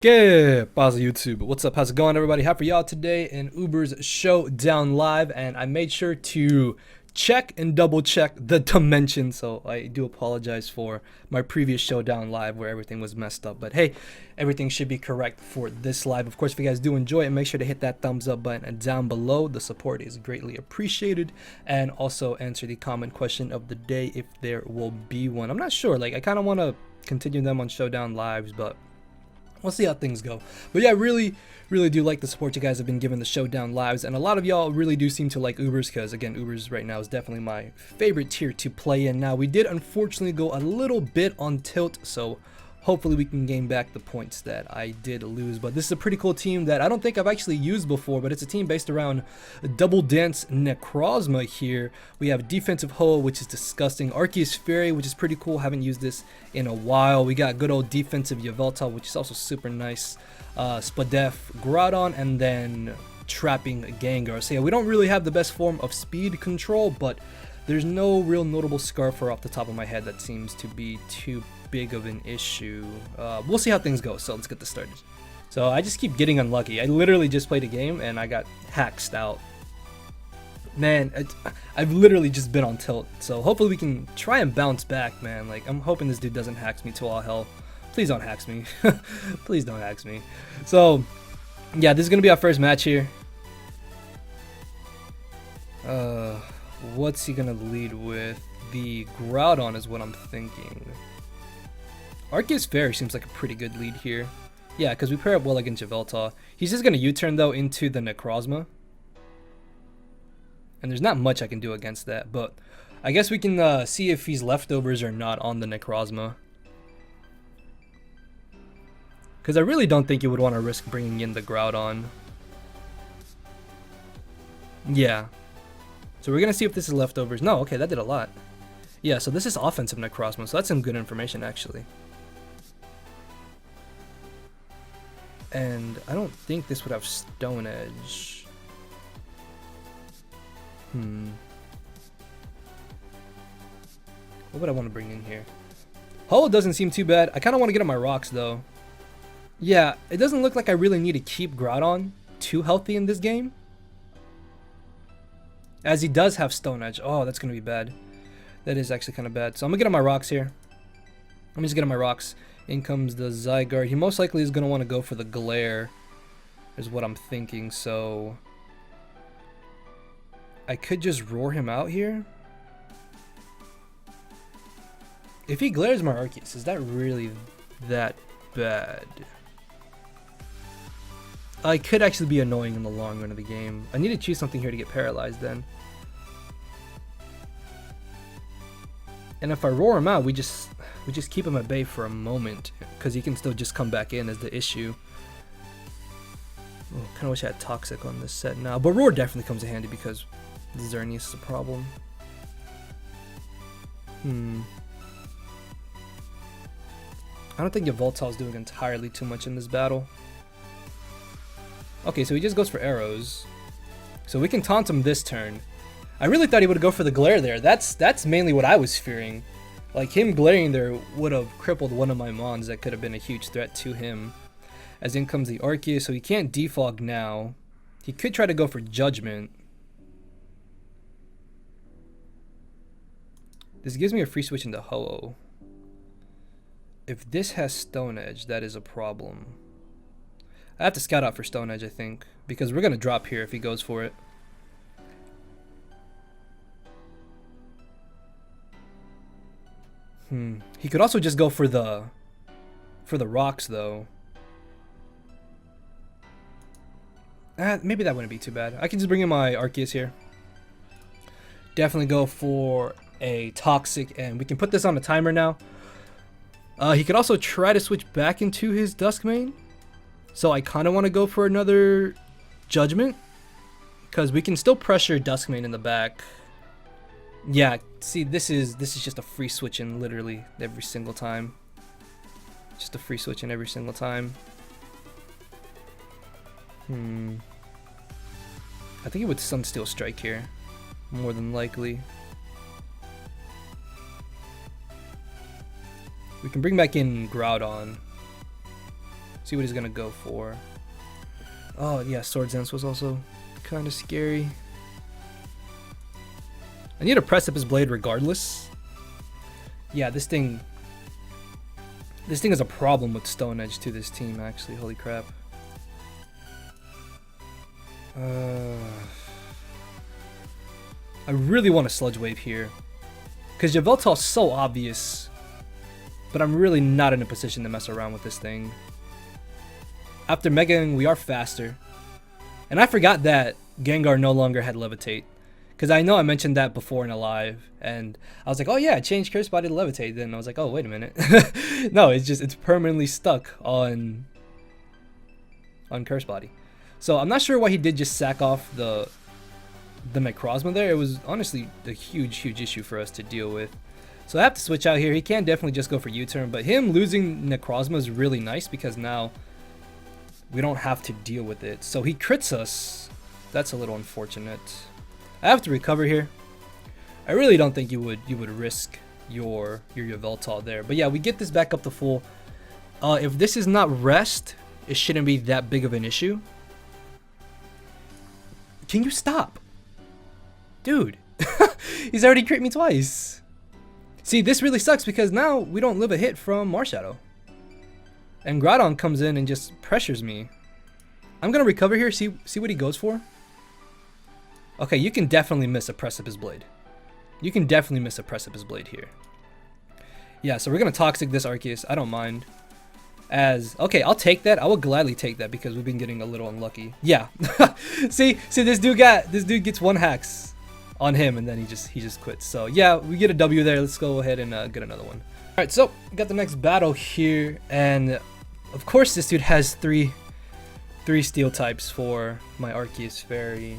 ¿Qué pasa, YouTube? What's up? How's it going, everybody? How for y'all today in UBERS Showdown Live, and I made sure to check and double check the dimension, so I do apologize for my previous Showdown Live where everything was messed up, but hey, everything should be correct for this live. Of course, if you guys do enjoy it, make sure to hit that thumbs up button down below. The support is greatly appreciated, and also answer the comment question of the day if there will be one. I'm not sure, like I kind of want to continue them on Showdown Lives, but we'll see how things go. But yeah, really do like the support you guys have been giving the Showdown Lives, and a lot of y'all really do seem to like UBERS, because again, UBERS right now is definitely my favorite tier to play in. Now, we did unfortunately go a little bit on tilt, so hopefully we can gain back the points that I did lose. But this is a pretty cool team that I don't think I've actually used before, but it's a team based around Double Dance Necrozma here. We have Defensive Hoa, which is disgusting. Arceus-Fairy, which is pretty cool. Haven't used this in a while. We got good old defensive Yveltal, which is also super nice. Spadef, Groudon, and then Trapping Gengar. So yeah, we don't really have the best form of speed control, but there's no real notable Scarfer off the top of my head that seems to be too big of an issue. We'll see how things go, so let's get this started. So I just keep getting unlucky. I literally just played a game and I got hacked out. Man, I've literally just been on tilt, so hopefully we can try and bounce back, man. Like, I'm hoping this dude doesn't hack me to all hell. Please don't hack me. Please don't hack me. So yeah, this is gonna be our first match here. What's he gonna lead with? The Groudon is what I'm thinking. Arceus-Fairy seems like a pretty good lead here. Yeah, because we pair up well against Yveltal. He's just gonna U-turn though into the Necrozma, and there's not much I can do against that, but I guess we can see if he's leftovers or not on the Necrozma, because I really don't think you would want to risk bringing in the Groudon. Yeah, so we're gonna see if this is leftovers. No, okay, that did a lot. Yeah, so this is offensive Necrozma, so that's some good information actually. And I don't think this would have Stone Edge. What would I want to bring in here? Hoa doesn't seem too bad. I kind of want to get on my rocks though. Yeah, it doesn't look like I really need to keep Groudon too healthy in this game, as he does have Stone Edge. Oh, that's going to be bad. That is actually kind of bad. So I'm going to get on my rocks here. I'm just getting my rocks. In comes the Zygarde. He most likely is going to want to go for the Glare, is what I'm thinking. So I could just roar him out here. If he glares my Arceus, is that really that bad? I could actually be annoying in the long run of the game. I need to choose something here to get paralyzed then. And if I roar him out, we just keep him at bay for a moment, because he can still just come back in as the issue. Oh, kind of wish I had Toxic on this set now, but roar definitely comes in handy because Xerneas is a problem. I don't think Yveltal is doing entirely too much in this battle. Okay, so he just goes for arrows, so we can taunt him this turn. I really thought he would go for the glare there. That's mainly what I was fearing. Like, him glaring there would have crippled one of my mons that could have been a huge threat to him. As in comes the Arceus, so he can't defog now. He could try to go for Judgment. This gives me a free switch into Ho-Oh. If this has Stone Edge, that is a problem. I have to scout out for Stone Edge, I think, because we're going to drop here if he goes for it. He could also just go for the rocks though. Maybe that wouldn't be too bad. I can just bring in my Arceus here. Definitely go for a Toxic, and we can put this on a timer now. He could also try to switch back into his Dusk-Mane. So I kind of want to go for another Judgment, because we can still pressure Dusk-Mane in the back. Yeah, see, this is just a free switch in literally every single time. Just a free switch in every single time. I think it would Sunsteel Strike here, more than likely. We can bring back in Groudon. See what he's gonna go for. Oh yeah, Sword Dance was also kind of scary. I need a Precipice Blade regardless. Yeah, this thing is a problem with Stone Edge to this team, actually. Holy crap. I really want a Sludge Wave here, because Yveltal's so obvious, but I'm really not in a position to mess around with this thing. After Megaing, we are faster. And I forgot that Gengar no longer had Levitate, because I know I mentioned that before in a live, and I was like, oh yeah, I changed Curse Body to Levitate. Then I was like, oh, wait a minute. No, it's permanently stuck on Curse Body. So I'm not sure why he did just sack off the Necrozma there. It was honestly a huge issue for us to deal with. So I have to switch out here. He can definitely just go for U-turn, but him losing Necrozma is really nice because now we don't have to deal with it. So he crits us. That's a little unfortunate. I have to recover here. I really don't think you would risk your Yveltal there. But yeah, we get this back up to full. If this is not rest, it shouldn't be that big of an issue. Can you stop? Dude, he's already crit me twice. See, this really sucks because now we don't live a hit from Marshadow. And Groudon comes in and just pressures me. I'm going to recover here, see what he goes for. Okay, you can definitely miss a Precipice Blade. You can definitely miss a Precipice Blade here. Yeah, so we're going to Toxic this Arceus. I don't mind. Okay, I'll take that. I will gladly take that because we've been getting a little unlucky. Yeah. see this dude gets one hacks on him and then he just quits. So yeah, we get a W there. Let's go ahead and get another one. All right, so we got the next battle here, and of course this dude has three steel types for my Arceus-Fairy.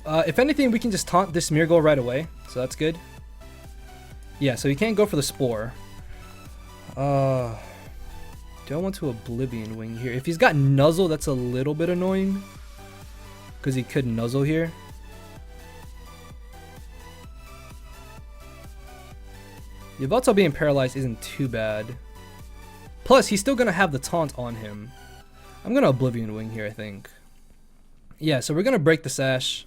If anything, we can just taunt this Smeargle right away, so that's good. Yeah, so he can't go for the Spore. Do I want to Oblivion Wing here? If he's got Nuzzle, that's a little bit annoying, because he could Nuzzle here. Yveltal being paralyzed isn't too bad. Plus, he's still going to have the taunt on him. I'm going to Oblivion Wing here, I think. Yeah, so we're going to break the Sash.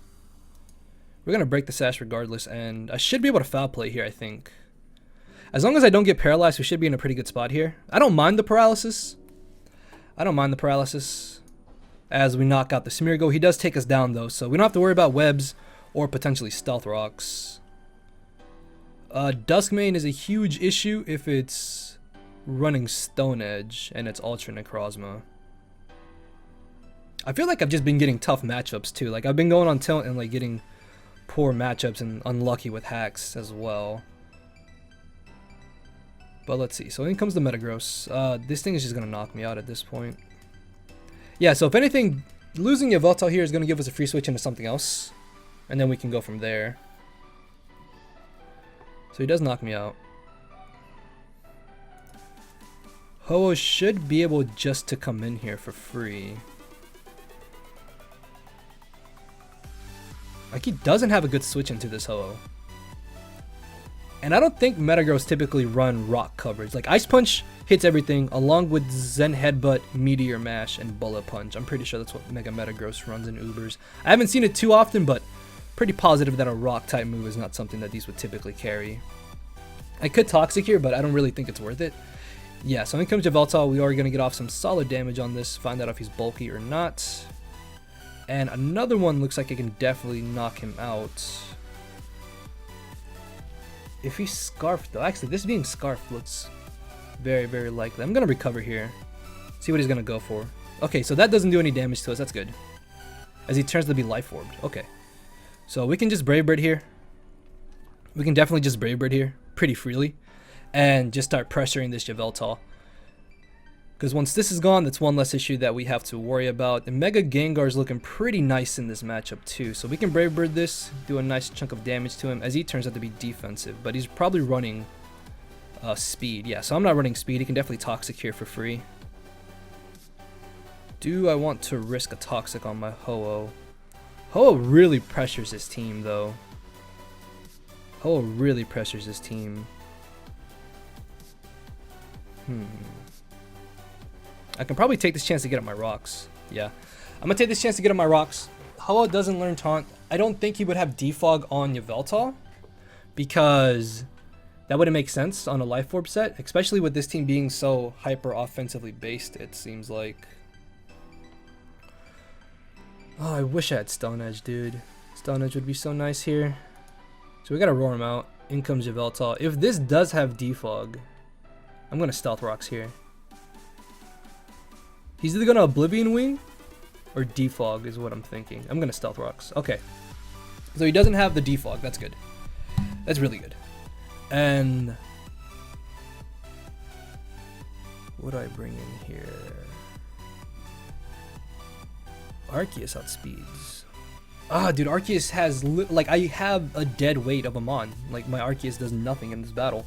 We're going to break the Sash regardless, and I should be able to foul play here, I think. As long as I don't get paralyzed, we should be in a pretty good spot here. I don't mind the paralysis. As we knock out the Smeargle. He does take us down, though, so we don't have to worry about webs or potentially Stealth Rocks. Dusk-Mane is a huge issue if it's running Stone Edge and it's Ultra Necrozma. I feel like I've just been getting tough matchups, too. Like, I've been going on tilt and, like, getting poor matchups and unlucky with hacks as well. But let's see. So in comes the Metagross. This thing is just going to knock me out at this point. Yeah, so if anything, losing Yveltal here is going to give us a free switch into something else. And then we can go from there. So he does knock me out. Ho-Oh should be able just to come in here for free. Like, he doesn't have a good switch into this Ho-Oh. And I don't think Metagross typically run rock coverage. Like, Ice Punch hits everything, along with Zen Headbutt, Meteor Mash, and Bullet Punch. I'm pretty sure that's what Mega Metagross runs in UBERS. I haven't seen it too often, but pretty positive that a rock type move is not something that these would typically carry. I could Toxic here, but I don't really think it's worth it. Yeah, so when it comes to Yveltal, we are going to get off some solid damage on this, find out if he's bulky or not. And another one looks like it can definitely knock him out. If he's Scarfed, though, actually, this being Scarfed looks very, very likely. I'm going to recover here. See what he's going to go for. Okay, so that doesn't do any damage to us. That's good. As he turns to be Life Orbed. Okay. So we can just Brave Bird here. We can definitely just Brave Bird here pretty freely. And just start pressuring this Yveltal. Because once this is gone, that's one less issue that we have to worry about. And Mega Gengar is looking pretty nice in this matchup too. So we can Brave Bird this, do a nice chunk of damage to him, as he turns out to be defensive. But he's probably running speed. Yeah, so I'm not running speed. He can definitely Toxic here for free. Do I want to risk a Toxic on my Ho-Oh? Ho-Oh really pressures his team, though. Ho-Oh really pressures his team. I can probably take this chance to get up my rocks. Yeah. I'm going to take this chance to get up my rocks. Ho-Oh doesn't learn Taunt. I don't think he would have Defog on Yveltal, because that wouldn't make sense on a Life Orb set, especially with this team being so hyper offensively based, it seems like. Oh, I wish I had Stone Edge, dude. Stone Edge would be so nice here. So we gotta roar him out. In comes Yveltal. If this does have Defog, I'm gonna Stealth Rocks here. He's either gonna Oblivion Wing or Defog is what I'm thinking. I'm gonna Stealth Rocks. Okay. So he doesn't have the Defog. That's good. That's really good. And what do I bring in here? Arceus outspeeds. Ah, dude, Arceus has like, I have a dead weight of a Mon. Like, my Arceus does nothing in this battle.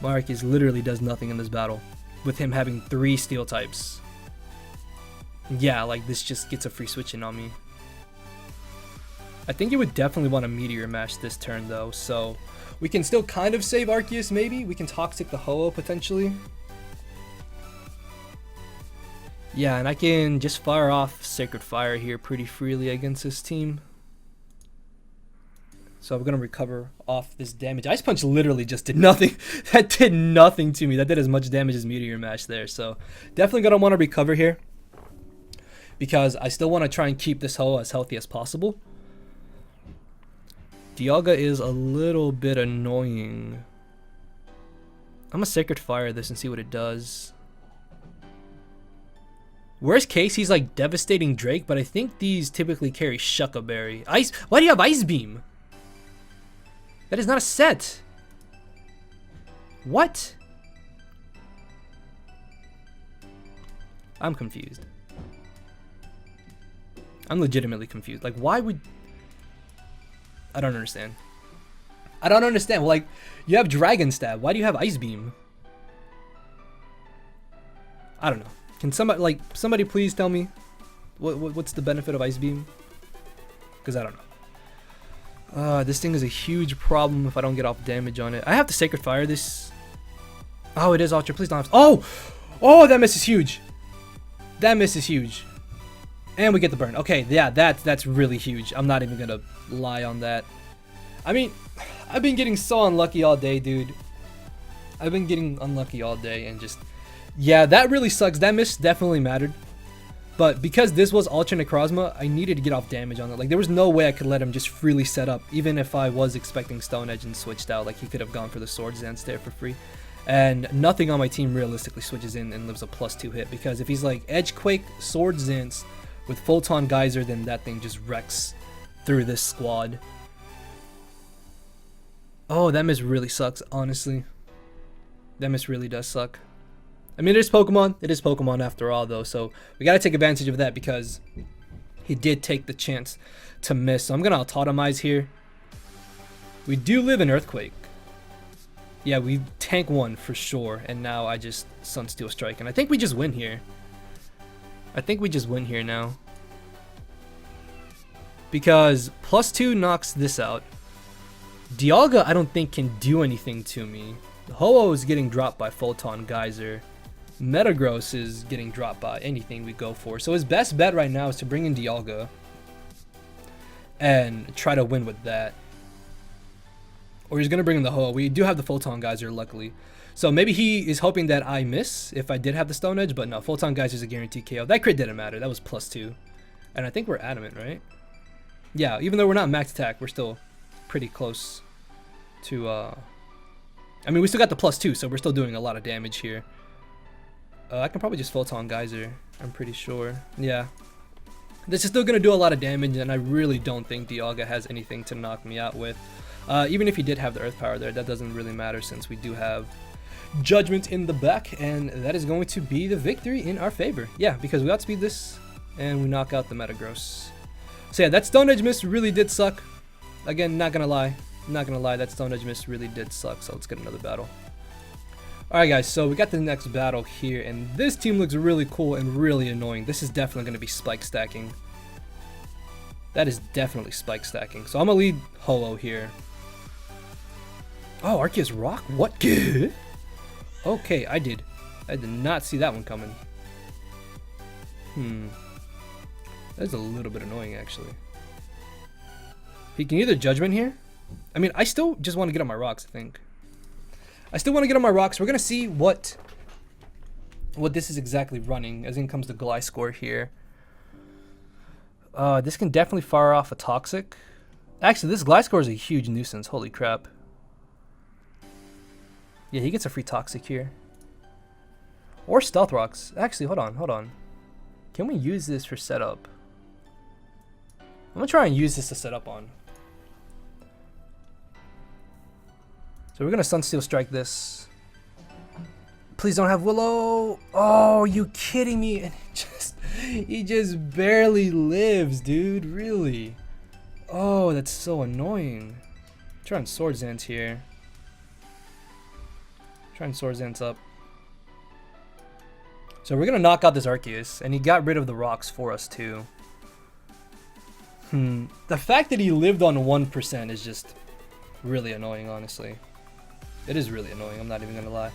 My Arceus literally does nothing in this battle, with him having 3 steel types. Yeah, like, this just gets a free switch in on me. I think you would definitely want to Meteor Mash this turn, though, so we can still kind of save Arceus, maybe. We can Toxic the Ho-Oh, potentially. Yeah, and I can just fire off Sacred Fire here pretty freely against this team. So I'm going to recover off this damage. Ice Punch literally just did nothing. That did nothing to me. That did as much damage as Meteor Mash there. So definitely going to want to recover here, because I still want to try and keep this Ho-Oh as healthy as possible. Dialga is a little bit annoying. I'm going to Sacred Fire this and see what it does. Worst case, he's like Devastating Drake, but I think these typically carry Shucka Berry. Ice. Why do you have Ice Beam? That is not a set. What? I'm confused. I'm legitimately confused. Like, why would... I don't understand. I don't understand. Well, like, you have Dragon Stab. Why do you have Ice Beam? I don't know. Can somebody please tell me what's the benefit of Ice Beam? Because I don't know. This thing is a huge problem if I don't get off damage on it. I have to Sacred Fire this. Oh, it is Ultra. Please don't have to. Oh! Oh, that miss is huge. That miss is huge. And we get the burn. Okay, yeah, that's really huge. I'm not even going to lie on that. I mean, I've been getting so unlucky all day, dude. I've been getting unlucky all day and just... Yeah, that really sucks. That miss definitely mattered. But because this was Ultra Necrozma, I needed to get off damage on it. Like, there was no way I could let him just freely set up, even if I was expecting Stone Edge and switched out. Like, he could have gone for the Swords Dance there for free. And nothing on my team realistically switches in and lives a +2 hit. Because if he's like Edge Quake, Swords Dance with Photon Geyser, then that thing just wrecks through this squad. Oh, that miss really sucks, honestly. That miss really does suck. I mean, it is Pokemon. It is Pokemon after all, though. So we got to take advantage of that because he did take the chance to miss. So I'm going to Autotomize here. We do live in Earthquake. Yeah, we tank 1 for sure. And now I just Sunsteel Strike. And I think we just win here. I think we just win here now. Because +2 knocks this out. Dialga, I don't think can do anything to me. Ho-Oh is getting dropped by Photon Geyser. Metagross is getting dropped by anything we go for. So his best bet right now is to bring in Dialga and try to win with that. Or he's going to bring in the Ho-Oh. We do have the Photon Geyser, luckily. So maybe he is hoping that I miss if I did have the Stone Edge. But no, Photon Geyser is a guaranteed KO. That crit didn't matter. That was +2. And I think we're Adamant, right? Yeah, even though we're not max attack, we're still pretty close to... I mean, we still got the +2, so we're still doing a lot of damage here. I can probably just Photon Geyser, I'm pretty sure. Yeah. This is still going to do a lot of damage, and I really don't think Dialga has anything to knock me out with. Even if he did have the Earth Power there, that doesn't really matter since we do have Judgment in the back, and that is going to be the victory in our favor. Yeah, because we outspeed this, and we knock out the Metagross. So yeah, that Stone Edge miss really did suck. Again, not going to lie. Not gonna lie, that Stone Edge miss really did suck, so let's get another battle. Alright guys, so we got the next battle here, and this team looks really cool and really annoying. This is definitely gonna be spike stacking. That is definitely spike stacking. So I'm gonna lead Ho-Oh here. Oh, Arceus Rock? What? Okay, I did I did not see that one coming. That's a little bit annoying, actually. He can either Judgment here. I mean, I still just want to get on my rocks, I think. I still want to get on my rocks. We're going to see what this is exactly running as in comes the Gliscor here. This can definitely fire off a Toxic. Actually, this Gliscor is a huge nuisance. Holy crap. Yeah, he gets a free Toxic here. Or Stealth Rocks. Actually, hold on. Can we use this for setup? I'm going to try and use this to set up on. So we're going to Sunsteel Strike this. Please don't have Willow. Oh, are you kidding me? And he just barely lives, dude. Really? Oh, that's so annoying. Trying Swords Dance here. Trying Swords Dance up. So we're going to knock out this Arceus. And he got rid of the rocks for us, too. The fact that he lived on 1% is just really annoying, honestly. It is really annoying, I'm not even going to lie.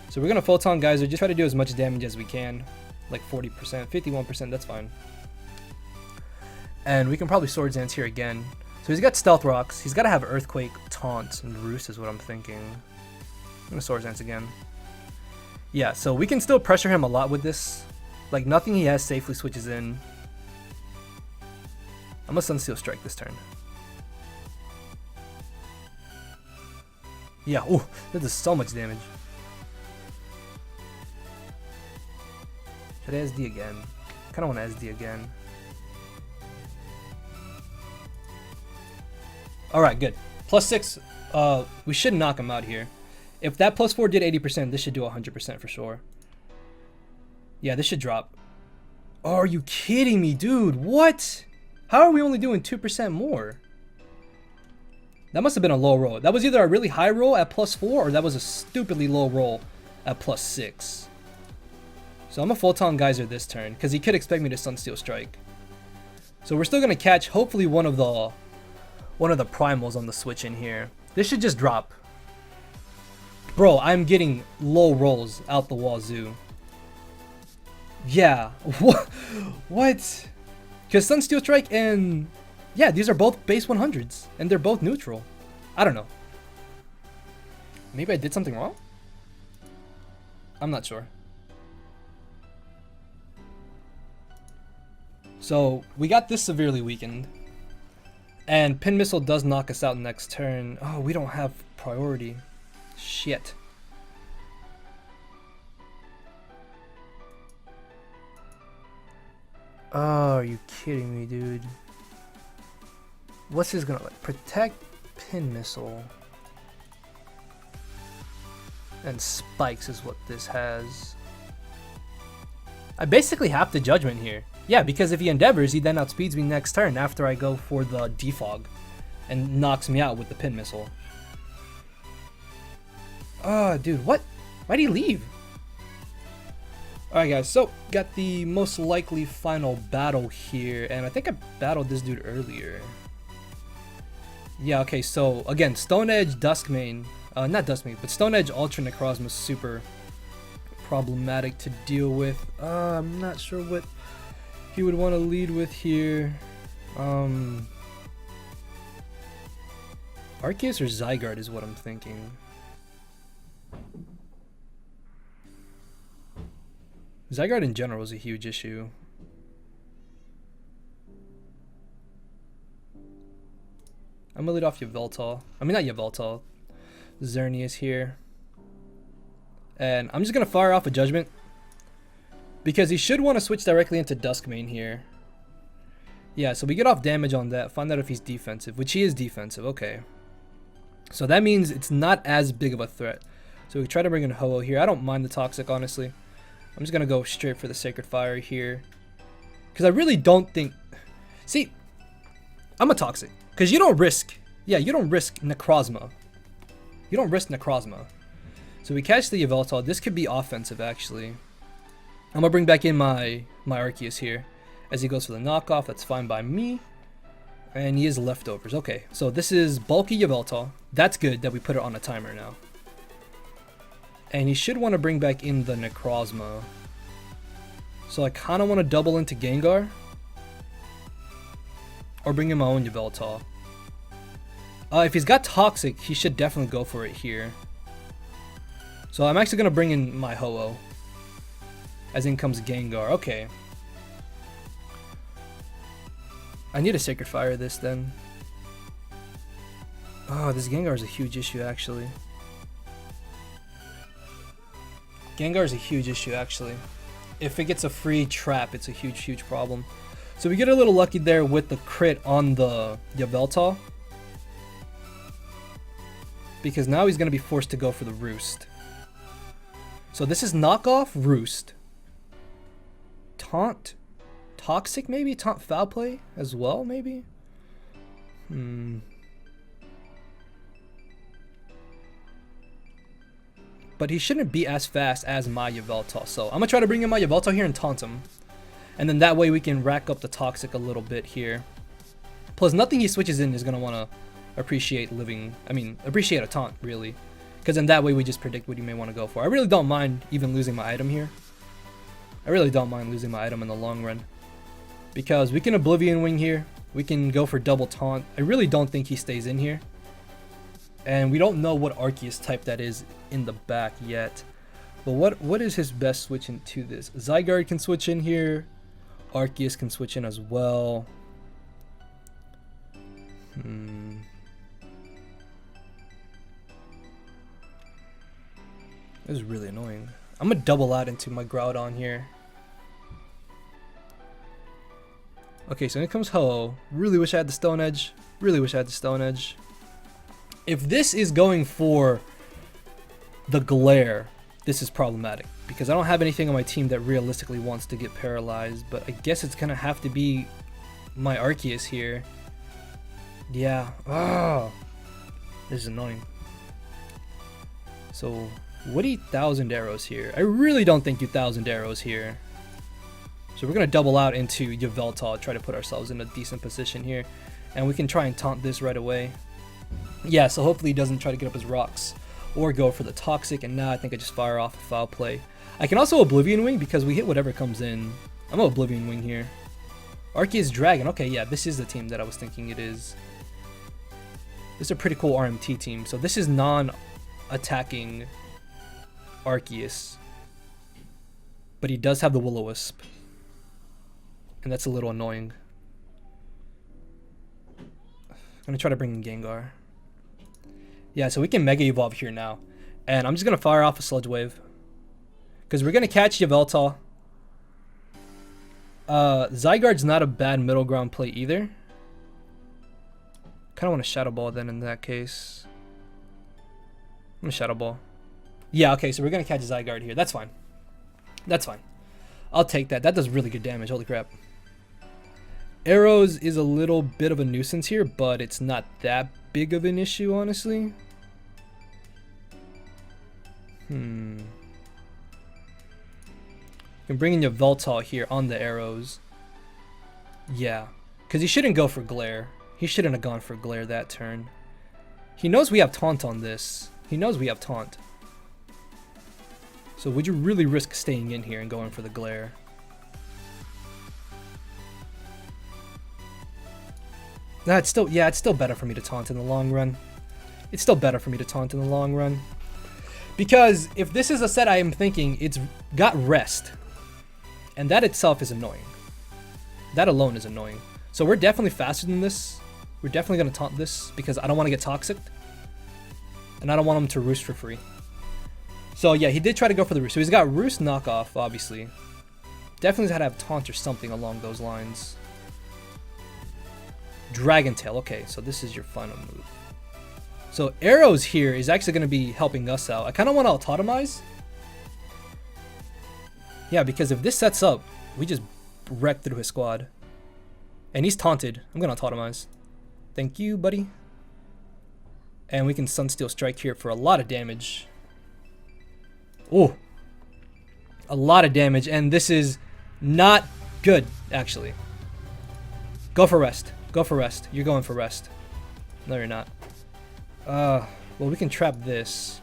So we're going to Photon Geyser, just try to do as much damage as we can. Like 40%, 51%, that's fine. And we can probably Swords Dance here again. So he's got Stealth Rocks, he's got to have Earthquake, Taunt, and Roost is what I'm thinking. I'm going to Swords Dance again. Yeah, so we can still pressure him a lot with this. Like nothing he has safely switches in. I'm going to Sunsteel Strike this turn. Yeah, oh, that does so much damage. Should I SD again? Kinda wanna SD again. Alright, good. +6, we should knock him out here. If that +4 did 80%, this should do 100% for sure. Yeah, this should drop. Oh, are you kidding me, dude? What? How are we only doing 2% more? That must have been a low roll. That was either a really high roll at +4 or that was a stupidly low roll at +6. So I'm a Photon Geyser this turn because he could expect me to Sunsteel Strike. So we're still gonna catch hopefully one of the primals on the switch in here. This should just drop. Bro, I'm getting low rolls out the wazoo. Yeah. What? Because Sunsteel Strike and yeah, these are both base 100s, and they're both neutral. I don't know. Maybe I did something wrong? I'm not sure. So, we got this severely weakened. And Pin Missile does knock us out next turn. Oh, we don't have priority. Shit. Oh, are you kidding me, dude? What's this gonna like? Protect, Pin Missile, and Spikes is what this has. I basically have to Judgment here. Yeah, because if he Endeavors, he then outspeeds me next turn after I go for the Defog and knocks me out with the Pin Missile. Oh, dude, what? Why'd he leave? Alright guys, so got the most likely final battle here, and I think I battled this dude earlier. Yeah, okay, so again, Stone Edge, Dusk-Mane, not Dusk-Mane, but Stone Edge Ultra Necrozma is super problematic to deal with. I'm not sure what he would want to lead with here. Arceus or Zygarde is what I'm thinking. Zygarde in general is a huge issue. I'm gonna lead off Yveltal. I mean, not Yveltal. Xerneas here. And I'm just gonna fire off a Judgment. Because he should want to switch directly into Dusk-Mane here. Yeah, so we get off damage on that. Find out if he's defensive, which he is defensive. Okay. So that means it's not as big of a threat. So we try to bring in Ho-Oh here. I don't mind the Toxic, honestly. I'm just gonna go straight for the Sacred Fire here. Because I really don't think... See, I'm a Toxic. Because you don't risk... Yeah, you don't risk Necrozma. You don't risk Necrozma. So we catch the Yveltal. This could be offensive, actually. I'm gonna bring back in my Arceus here. As he goes for the knockoff, that's fine by me. And he is leftovers. Okay, so this is bulky Yveltal. That's good that we put it on a timer now. And he should want to bring back in the Necrozma. So I kind of want to double into Gengar. Or bring in my own Yveltal. If he's got Toxic, he should definitely go for it here. So I'm actually going to bring in my Ho-Oh. As in comes Gengar. Okay. I need a Sacred Fire this then. Oh, this Gengar is a huge issue actually. Gengar is a huge issue actually. If it gets a free trap, it's a huge problem. So we get a little lucky there with the crit on the Yveltal. Because now he's going to be forced to go for the Roost. So this is knockoff Roost. Taunt. Toxic maybe? Taunt Foul Play as well maybe? But he shouldn't be as fast as my Yveltal. So I'm going to try to bring in my Yveltal here and taunt him. And then that way we can rack up the Toxic a little bit here. Plus nothing he switches in is going to want to appreciate a taunt really. Because then that way we just predict what he may want to go for. I really don't mind even losing my item here. I really don't mind losing my item in the long run. Because we can Oblivion Wing here. We can go for double taunt. I really don't think he stays in here. And we don't know what Arceus type that is in the back yet. But what is his best switch into this? Zygarde can switch in here. Arceus can switch in as well. This is really annoying. I'm gonna double out into my Groudon here. Okay, so here comes Ho-Oh. Really wish I had the Stone Edge. Really wish I had the Stone Edge. If this is going for the Glare, this is problematic. Because I don't have anything on my team that realistically wants to get paralyzed. But I guess it's gonna have to be my Arceus here. Yeah. Oh, this is annoying. So, would he 1000 arrows here? I really don't think you 1000 arrows here. So we're going to double out into Yveltal, try to put ourselves in a decent position here. And we can try and taunt this right away. Yeah, so hopefully he doesn't try to get up his rocks or go for the Toxic. And now I think I just fire off a Foul Play. I can also Oblivion Wing because we hit whatever comes in. I'm going to Oblivion Wing here. Arceus Dragon. Okay, yeah, this is the team that I was thinking it is. This is a pretty cool RMT team. So this is non-attacking Arceus. But he does have the Will-O-Wisp. And that's a little annoying. I'm going to try to bring in Gengar. Yeah, so we can Mega Evolve here now. And I'm just going to fire off a Sludge Wave. Because we're going to catch Yveltal. Zygarde's not a bad middle ground play either. Kind of want to Shadow Ball then in that case. I'm going to Shadow Ball. Yeah, okay, so we're going to catch Zygarde here. That's fine. That's fine. I'll take that. That does really good damage. Holy crap. Arrows is a little bit of a nuisance here, but it's not that big of an issue, honestly. You can bring in your Yveltal here on the arrows. Yeah, because he shouldn't go for Glare. He shouldn't have gone for Glare that turn. He knows we have Taunt on this. He knows we have Taunt. So would you really risk staying in here and going for the Glare? Nah, it's still better for me to Taunt in the long run. It's still better for me to Taunt in the long run. Because if this is a set I am thinking, it's got Rest. And that itself is annoying. That alone is annoying. So we're definitely faster than this. We're definitely going to Taunt this because I don't want to get Toxic. And I don't want him to Roost for free. So yeah, he did try to go for the Roost. So he's got Roost knockoff, obviously. Definitely had to have Taunt or something along those lines. Dragon Tail. Okay, so this is your final move. So Arrows here is actually going to be helping us out. I kind of want to Autotomize. Yeah, because if this sets up, we just wreck through his squad. And he's taunted. I'm going to Autotomize. Thank you, buddy. And we can Sunsteel Strike here for a lot of damage. Oh, a lot of damage. And this is not good, actually. Go for Rest. Go for Rest. You're going for Rest. No, you're not. Well, we can trap this.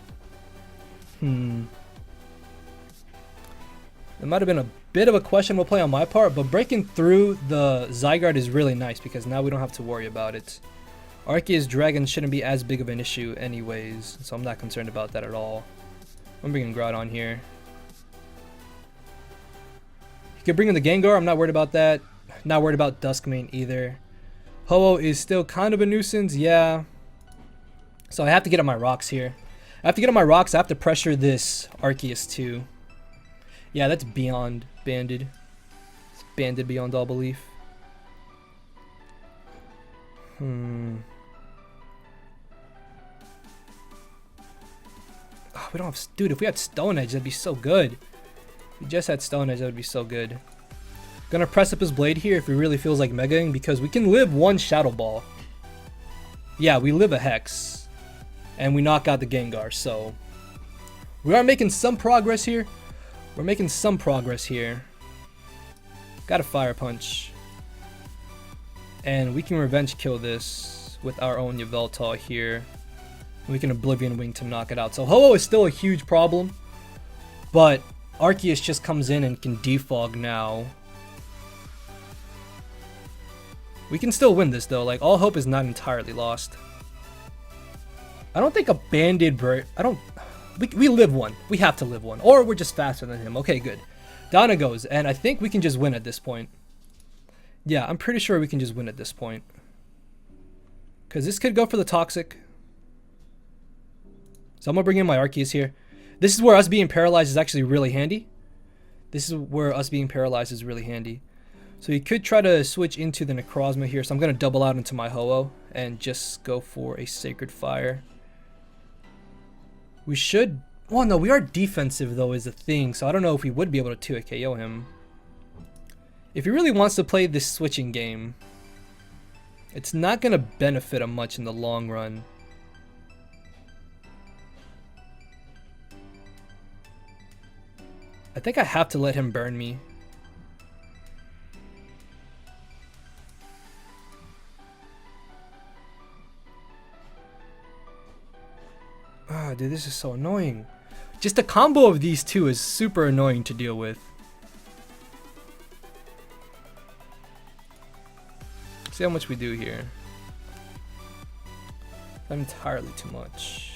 It might have been a bit of a questionable play on my part, but breaking through the Zygarde is really nice because now we don't have to worry about it. Arceus Dragon shouldn't be as big of an issue anyways, so I'm not concerned about that at all. I'm bringing Groudon here. He could bring in the Gengar, I'm not worried about that. Not worried about Dusk-Mane either. Ho-Oh is still kind of a nuisance, yeah. So I have to get on my rocks here. I have to get on my rocks, I have to pressure this Arceus too. Yeah, that's beyond banded. It's banded beyond all belief. Oh, we don't have... Dude, if we had Stone Edge, that'd be so good. If we just had Stone Edge, that would be so good. Gonna Precipice Blade here if he really feels like Megaing, because we can live one Shadow Ball. Yeah, we live a Hex. And we knock out the Gengar, so... We are making some progress here. We're making some progress here. Got a Fire Punch. And we can Revenge Kill this with our own Yveltal here. We can Oblivion Wing to knock it out. So Ho-Oh is still a huge problem. But Arceus just comes in and can defog now. We can still win this though. Like, all hope is not entirely lost. I don't think a banded bird... We live one. We have to live one. Or we're just faster than him. Okay, good. Donna goes. And I think we can just win at this point. Yeah, I'm pretty sure we can just win at this point. Because this could go for the Toxic. So I'm going to bring in my Arceus here. This is where us being paralyzed is actually really handy. This is where us being paralyzed is really handy. So you could try to switch into the Necrozma here. So I'm going to double out into my Ho-Oh and just go for a Sacred Fire. We should... Well, no, we are defensive, though, is the thing. So I don't know if we would be able to 2-hit KO him. If he really wants to play this switching game, it's not going to benefit him much in the long run. I think I have to let him burn me. Ah, dude, this is so annoying. Just the combo of these two is super annoying to deal with. See how much we do here. Not entirely too much.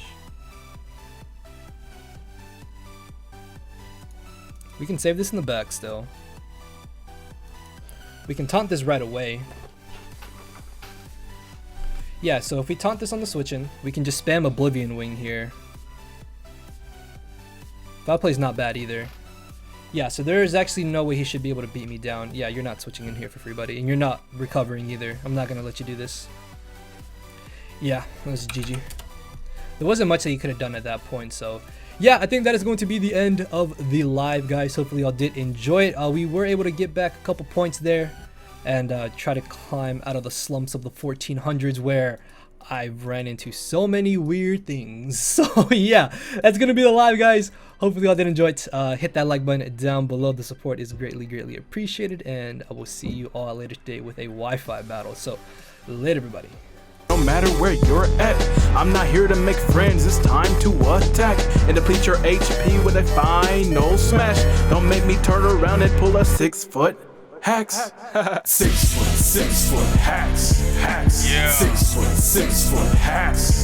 We can save this in the back still. We can taunt this right away. Yeah, so if we taunt this on the switch-in, we can just spam Oblivion Wing here. Foul play's not bad either. Yeah, so there is actually no way he should be able to beat me down. Yeah, you're not switching in here for free, buddy. And you're not recovering either. I'm not going to let you do this. Yeah, that was GG. There wasn't much that you could have done at that point, so... Yeah, I think that is going to be the end of the live, guys. Hopefully y'all did enjoy it. We were able to get back a couple points there and try to climb out of the slumps of the 1400s where I've ran into so many weird things. So yeah, that's going to be the live, guys. Hopefully y'all did enjoy it. Hit that like button down below. The support is greatly appreciated. And I will see you all later today with a Wi-Fi battle. So later, everybody. No matter where you're at, I'm not here to make friends, it's time to attack and deplete your HP with a final smash. Don't make me turn around and pull a 6-foot hacks. 6 foot hacks, yeah. 6 foot hacks.